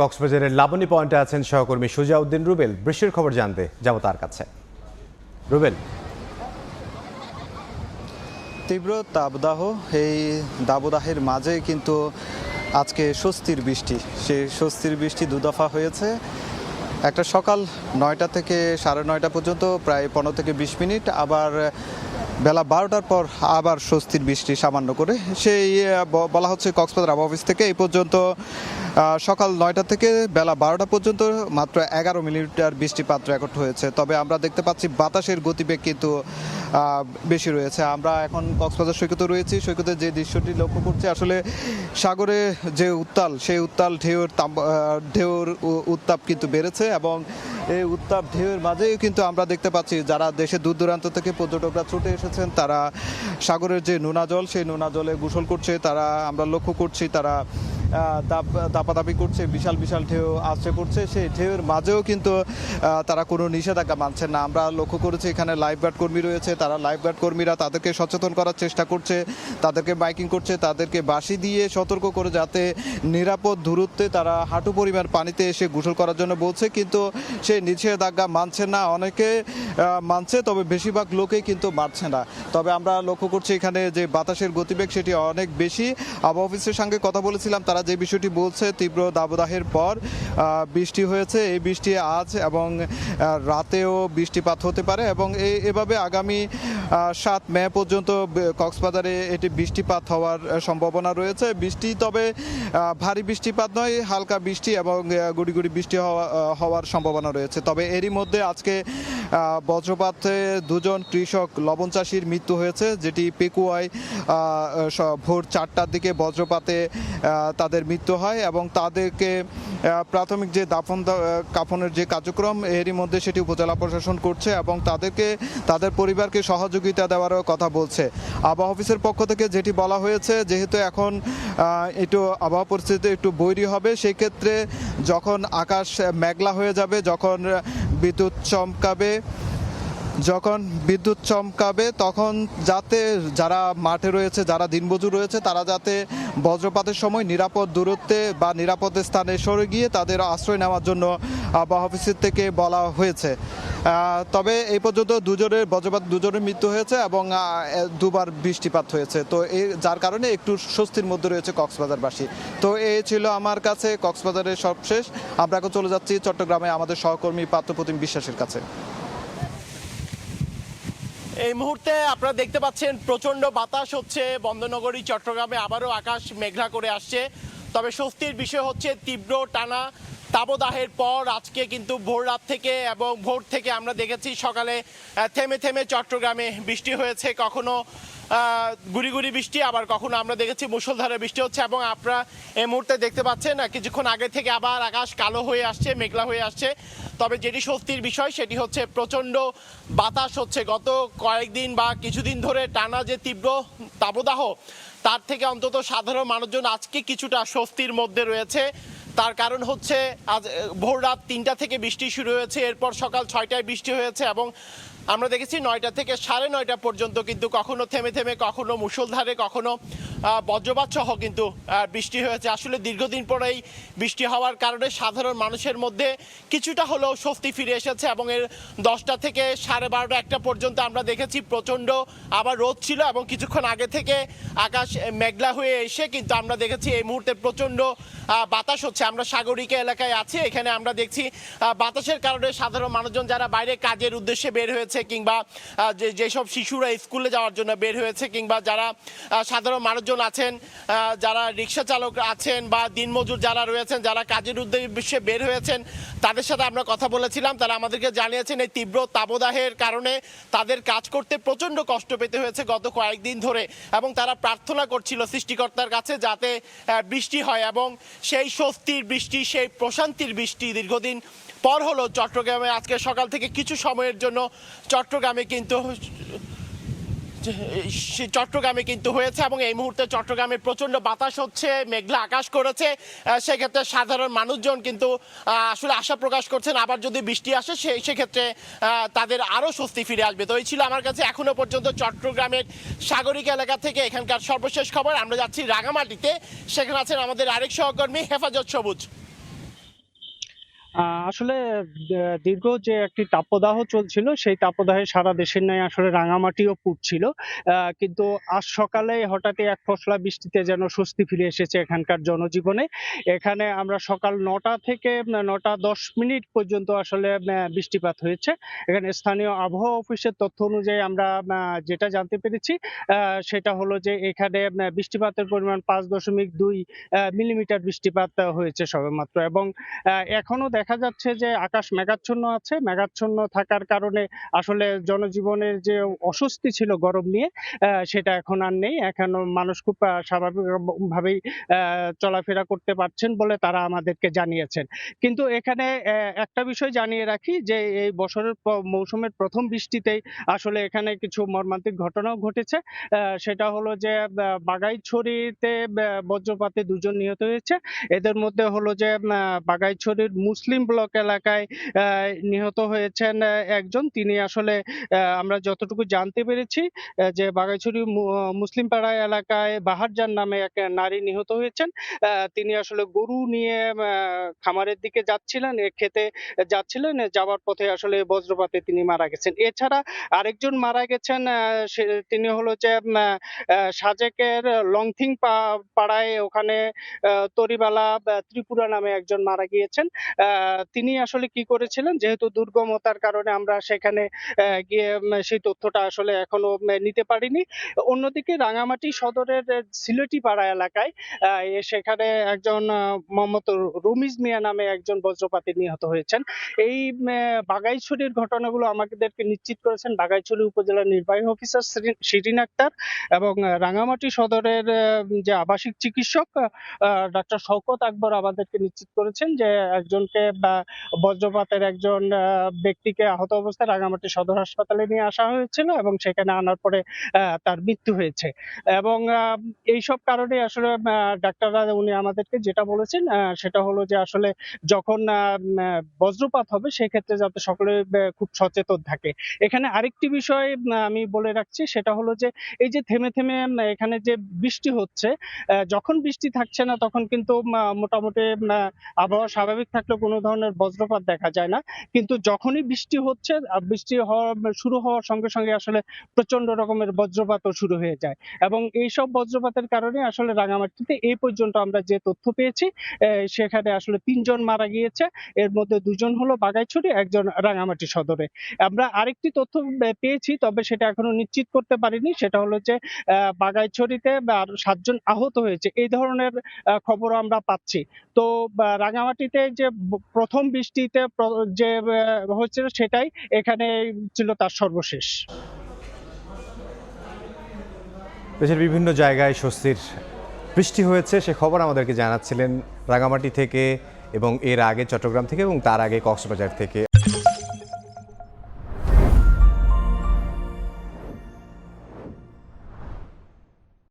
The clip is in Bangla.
কক্সবাজারের লাবণী পয়েন্টে আছেন সহকর্মী সুজাউদ্দিন রুবেল। বৃষ্টির খবর জানতে যাব তার কাছে। রুবেল, তীব্র দাবদাহ, এই দাবদাহের মাঝে কিন্তু আজকে স্বস্তির বৃষ্টি, সেই স্বস্তির বৃষ্টি দুদফা হয়েছে। একটা সকাল 9টা থেকে 9:30 পর্যন্ত প্রায় 15 থেকে 20 মিনিট, আবার বেলা 12টার পর আবার স্বস্তির বৃষ্টি সামান্য করে। সেই বলা হচ্ছে কক্সবাজার আবহাওয়া অফিস থেকে এই পর্যন্ত সকাল 9টা থেকে বেলা 12টা পর্যন্ত মাত্র 11 মিলিমিটার বৃষ্টিপাত রেকর্ড হয়েছে। তবে আমরা দেখতে পাচ্ছি বাতাসের গতিবেগ কিন্তু বেশি রয়েছে। আমরা এখন কক্সবাজার সৈকতে রয়েছি। সৈকতে যে দৃশ্যটি লক্ষ্য করছি, আসলে সাগরে যে উত্তাল, সেই উত্তাল ঢেউর উত্তাপ কিন্তু বেড়েছে এবং এই উত্তাপ ঢেউয়ের মাঝেই কিন্তু আমরা দেখতে পাচ্ছি যারা দেশের দূর দূরান্ত থেকে পর্যটকরা ছুটে এসেছেন, তারা সাগরের যে নোনা জল, সেই নোনা জলে গোসল করছে। তারা আমরা লক্ষ্য করছি তারা দাপাদাপি করছে, বিশাল বিশাল ঢেউ আসছে পড়ছে। সেই ঢেউয়ের মাঝেও কিন্তু তারা কোনো নিষেধাজ্ঞা মানছেন না। আমরা লক্ষ্য করেছি এখানে লাইফগার্ড কর্মী রয়েছে, তারা লাইফগার্ড কর্মীরা তাদেরকে সচেতন করার চেষ্টা করছে, তাদেরকে মাইকিং করছে, তাদেরকে বাঁশি দিয়ে সতর্ক করে যাতে নিরাপদ দূরত্বে তারা হাঁটু পরিমাণ পানিতে এসে গোসল করার জন্য বলছে। কিন্তু সেই নিষেধাজ্ঞা মানছে না, অনেকে মানছে, তবে বেশিরভাগ লোকেই কিন্তু মানছে না। তবে আমরা লক্ষ্য করছি এখানে যে বাতাসের গতিবেগ সেটি অনেক বেশি। আবহাওয়া অফিসের সঙ্গে কথা বলেছিলাম, তারা যে বিষয়টি বলছে, তীব্র দাবদাহের পর বৃষ্টি হয়েছে। এই বৃষ্টি আজ এবং রাতেও বৃষ্টিপাত হতে পারে এবং এভাবে আগামী 7 মে পর্যন্ত কক্সবাজারে এটি বৃষ্টিপাত হওয়ার সম্ভাবনা রয়েছে। বৃষ্টি তবে ভারী বৃষ্টিপাত নয়, হালকা বৃষ্টি এবং গুড়ি গুড়ি বৃষ্টি হওয়ার সম্ভাবনা রয়েছে। তবে এরই মধ্যে আজকে বজ্রপাতে 2 জন কৃষক লবণ চাষির মৃত্যু হয়েছে, যেটি পেকুয়ায় ভোর 4টার দিকে বজ্রপাতে তাদের মৃত্যু হয় এবং তাদেরকে প্রাথমিক যে কাফনের যে কার্যক্রম, এরই মধ্যে সেটি উপজেলা প্রশাসন করছে এবং তাদের পরিবারকে সহযোগিতা দেওয়ারও কথা বলছে। আবহাওয়া অফিসের পক্ষ থেকে যেটি বলা হয়েছে, যেহেতু এখন একটু আবহাওয়া পরিস্থিতি একটু বৈরী হবে, সেই ক্ষেত্রে যখন আকাশ মেঘলা হয়ে যাবে, যখন বিদ্যুৎ চমকাবে তখন যাতে যারা মাঠে রয়েছে, যারা দিনমজুর রয়েছে, তারা যাতে বজ্রপাতের সময় নিরাপদ দূরত্বে বা নিরাপদ স্থানে সরে গিয়ে তাদের আশ্রয় নেওয়ার জন্য আবহাওয়া অফিসের থেকে বলা হয়েছে। তবে এই পর্যন্ত বজ্রপাত 2 জনের মৃত্যু হয়েছে এবং 2বার বৃষ্টিপাত হয়েছে। তো যার কারণে একটু স্বস্তির মধ্যে রয়েছে কক্সবাজারবাসী। তো এই ছিল আমার কাছে কক্সবাজারের সবশেষ। আমরা এখন চলে যাচ্ছি চট্টগ্রামে আমাদের সহকর্মী পাত্রপ্রতিম বিশ্বাসের কাছে। এই মুহূর্তে আপনারা দেখতে পাচ্ছেন প্রচন্ড বাতাস হচ্ছে বন্দরনগরী চট্টগ্রামে, আবারও আকাশ মেঘলা করে আসছে। তবে স্বস্তির বিষয় হচ্ছে তীব্র টানা দাবদাহের পর আজকে কিন্তু ভোর রাত থেকে এবং ভোর থেকে আমরা দেখেছি সকালে থেমে থেমে চট্টগ্রামে বৃষ্টি হয়েছে, কখনো গুড়ি গুড়ি বৃষ্টি, আবার কখনো আমরা দেখেছি মুষলধারে বৃষ্টি হচ্ছে। এবং আপনারা এই মুহূর্তে দেখতে পাচ্ছেন কিছুক্ষণ আগে থেকে আবার আকাশ কালো হয়ে আসছে, মেঘলা হয়ে আসছে। তবে যেটি স্বস্তির বিষয় সেটি হচ্ছে প্রচণ্ড বাতাস হচ্ছে। গত কয়েকদিন বা কিছুদিন ধরে টানা যে তীব্র দাবদাহ, তার থেকে অন্তত সাধারণ মানুষজন আজকে কিছুটা স্বস্তির মধ্যে রয়েছে। তার কারণ হচ্ছে আজ ভোর রাত 3টা থেকে বৃষ্টি শুরু হয়েছে, এরপর সকাল 6টায় বৃষ্টি হয়েছে এবং আমরা দেখেছি 9টা থেকে 9:30 পর্যন্ত কিন্তু কখনো থেমে থেমে, কখনো মুষলধারে, কখনো বজ্রপাত সহ কিন্তু বৃষ্টি হয়েছে। আসলে দীর্ঘদিন পরেই বৃষ্টি হওয়ার কারণে সাধারণ মানুষের মধ্যে কিছুটা হলেও স্বস্তি ফিরে এসেছে এবং এর 10টা থেকে 12:30 1টা পর্যন্ত আমরা দেখেছি প্রচণ্ড আবার রোদ ছিল এবং কিছুক্ষণ আগে থেকে আকাশ মেঘলা হয়ে এসে কিন্তু আমরা দেখেছি এই মুহূর্তে প্রচণ্ড বাতাস হচ্ছে। আমরা সাগরিকা এলাকায় আছি, এখানে আমরা দেখছি বাতাসের কারণে সাধারণ মানুষজন যারা বাইরে কাজের উদ্দেশ্যে বের হয়েছে, কিংবা যেসব শিশুরা স্কুলে যাওয়ার জন্য বের হয়েছে, কিংবা যারা সাধারণ মানুষজন আছেন, যারা রিক্সা চালক আছেন বা দিনমজুর যারা রয়েছেন, যারা কাজের উদ্দেশ্যে বের হয়েছেন, তাদের সাথে আমরা কথা বলেছিলাম। তারা আমাদেরকে জানিয়েছেন এই তীব্র তাপদাহের কারণে তাদের কাজ করতে প্রচণ্ড কষ্ট পেতে হয়েছে গত কয়েকদিন ধরে এবং তারা প্রার্থনা করছিল সৃষ্টিকর্তার কাছে যাতে বৃষ্টি হয় এবং সেই স্বস্তির বৃষ্টি, সেই প্রশান্তির বৃষ্টি দীর্ঘদিন পর হলো চট্টগ্রামে। আজকে সকাল থেকে কিছু সময়ের জন্য চট্টগ্রামে কিন্তু হয়েছে এবং এই মুহূর্তে চট্টগ্রামে প্রচণ্ড বাতাস হচ্ছে, মেঘলা আকাশ করেছে। সেক্ষেত্রে সাধারণ মানুষজন কিন্তু আসলে আশা প্রকাশ করছেন আবার যদি বৃষ্টি আসে সেক্ষেত্রে তাদের আরও স্বস্তি ফিরে আসবে। তো এই ছিল আমার কাছে এখনো পর্যন্ত চট্টগ্রামের সাগরিকা এলাকা থেকে এখানকার সর্বশেষ খবর। আমরা যাচ্ছি রাঙামাটিতে, সেখানে আছেন আমাদের আরেক সহকর্মী হেফাজত সবুজ। আসলে দীর্ঘ যে একটি তাপদাহ চলছিল সেই তাপদাহে সারা দেশের ন্যায় আসলে রাঙামাটিও পুড়ছিল, কিন্তু আজ সকালে হঠাৎই এক পশলা বৃষ্টিতে যেন স্বস্তি ফিরে এসেছে এখানকার জনজীবনে। এখানে আমরা সকাল 9টা থেকে 9টা 10 মিনিট পর্যন্ত আসলে বৃষ্টিপাত হয়েছে। এখানে স্থানীয় আবহাওয়া অফিসের তথ্য অনুযায়ী আমরা যেটা জানতে পেরেছি সেটা হলো যে এখানে বৃষ্টিপাতের পরিমাণ 5.2 মিলিমিটার বৃষ্টিপাত হয়েছে সবেমাত্র, এবং এখনো দেখা যাচ্ছে যে আকাশ মেঘাচ্ছন্ন আছে। মেঘাচ্ছন্ন থাকার কারণে আসলে জনজীবনের যে অস্বস্তি ছিল গরম নিয়ে, সেটা এখন আর নেই। এখন মানুষ খুব স্বাভাবিকভাবেই চলাফেরা করতে পারছেন বলে তারা আমাদেরকে জানিয়েছেন। কিন্তু এখানে একটা বিষয় জানিয়ে রাখি যে এই বছরের মৌসুমের প্রথম বৃষ্টিতেই আসলে এখানে কিছু মর্মান্তিক ঘটনাও ঘটেছে। সেটা হলো যে বাগাইছড়িতে বজ্রপাতে 2 জন নিহত হয়েছে। এদের মধ্যে হলো যে বাগাইছড়ির মুসলিম ব্লক এলাকায় নিহত হয়েছেন একজন। তিনি আসলে আমরা যতটুকু জানতে পেরেছি যে বাগাইছড়ি মুসলিম পাড়া এলাকায় বাহারজান নামে এক নারী নিহত হয়েছেন। তিনি আসলে গরু নিয়ে খামারের দিকে যাচ্ছিলেন, খেতে যাচ্ছিলেন, যাওয়ার পথে আসলে বজ্রপাতে তিনি মারা গেছেন। এছাড়া আরেকজন মারা গেছেন, তিনি হলো যে সাজেকের লংথিং পাড়ায়, ওখানে তরিবালা ত্রিপুরা নামে একজন মারা গিয়েছেন। তিনি আসলে কি করেছিলেন, যেহেতু দুর্গমতার কারণে আমরা সেখানে গিয়ে সেই তথ্যটা আসলে এখনো নিতে পারিনি। অন্যদিকে রাঙামাটি সদরের সিলেটি পাড়া এলাকায় সেখানে একজন মোহাম্মদ রমিজ মিয়া নামে একজন বজ্রপাতে নিহত হয়েছেন। এই বাগাইছড়ির ঘটনাগুলো আমাদেরকে নিশ্চিত করেছেন বাগাইছড়ি উপজেলার নির্বাহী অফিসার শিরিন আক্তার, এবং রাঙামাটি সদরের যে আবাসিক চিকিৎসক ডাক্তার শওকত আকবর আমাদেরকে নিশ্চিত করেছেন যে একজনকে বজ্রপাতের একজন ব্যক্তিকে আহত অবস্থায় রাঙামাটি সদর হাসপাতালে নিয়ে আসা হয়েছিল, এবং সেখানে আনার পরে তার মৃত্যু হয়েছে। এবং এইসব কারণে আসলে ডাক্তাররা উনি আমাদেরকে যেটা বলেছেন সেটা হলো যে আসলে যখন বজ্রপাত হবে সেক্ষেত্রে যাতে সকলে খুব সচেতন থাকে। এখানে আরেকটি বিষয় আমি বলে রাখছি, সেটা হলো যে এই যে থেমে থেমে এখানে যে বৃষ্টি হচ্ছে, যখন বৃষ্টি থাকছে না তখন কিন্তু মোটামুটি আবহাওয়া স্বাভাবিক থাকলেও কোনো ধরনের বজ্রপাত দেখা যায় না। কিন্তু যখনই বৃষ্টি হচ্ছে, বৃষ্টি শুরু হওয়ার সঙ্গে সঙ্গে আসলে প্রচন্ড রকমের বজ্রপাতও শুরু হয়ে যায়, এবং এইসব বজ্রপাতের কারণে আসলে রাঙামাটিতে এই পর্যন্ত আমরা যে তথ্য পেয়েছি সেখানে আসলে 3 জন মারা গিয়েছে। এর মধ্যে 2 জন হলো বাগাইছড়ি, একজন রাঙামাটি সদরে। আমরা আরেকটি তথ্য পেয়েছি, তবে সেটা এখনো নিশ্চিত করতে পারিনি। সেটা হলো যে বাগাইছড়িতে আরো 7 জন আহত হয়েছে, এই ধরনের খবর আমরা পাচ্ছি। তো রাঙামাটিতে যে প্রথম বৃষ্টিতে যে হয়েছিল সেটাই এখানে ছিল তার সর্বশেষ। দেশের বিভিন্ন জায়গায় স্বস্তির বৃষ্টি হয়েছে, সে খবর আমাদেরকে জানাচ্ছিলেন রাঙামাটি থেকে, এবং এর আগে চট্টগ্রাম থেকে, এবং তার আগে কক্সবাজার থেকে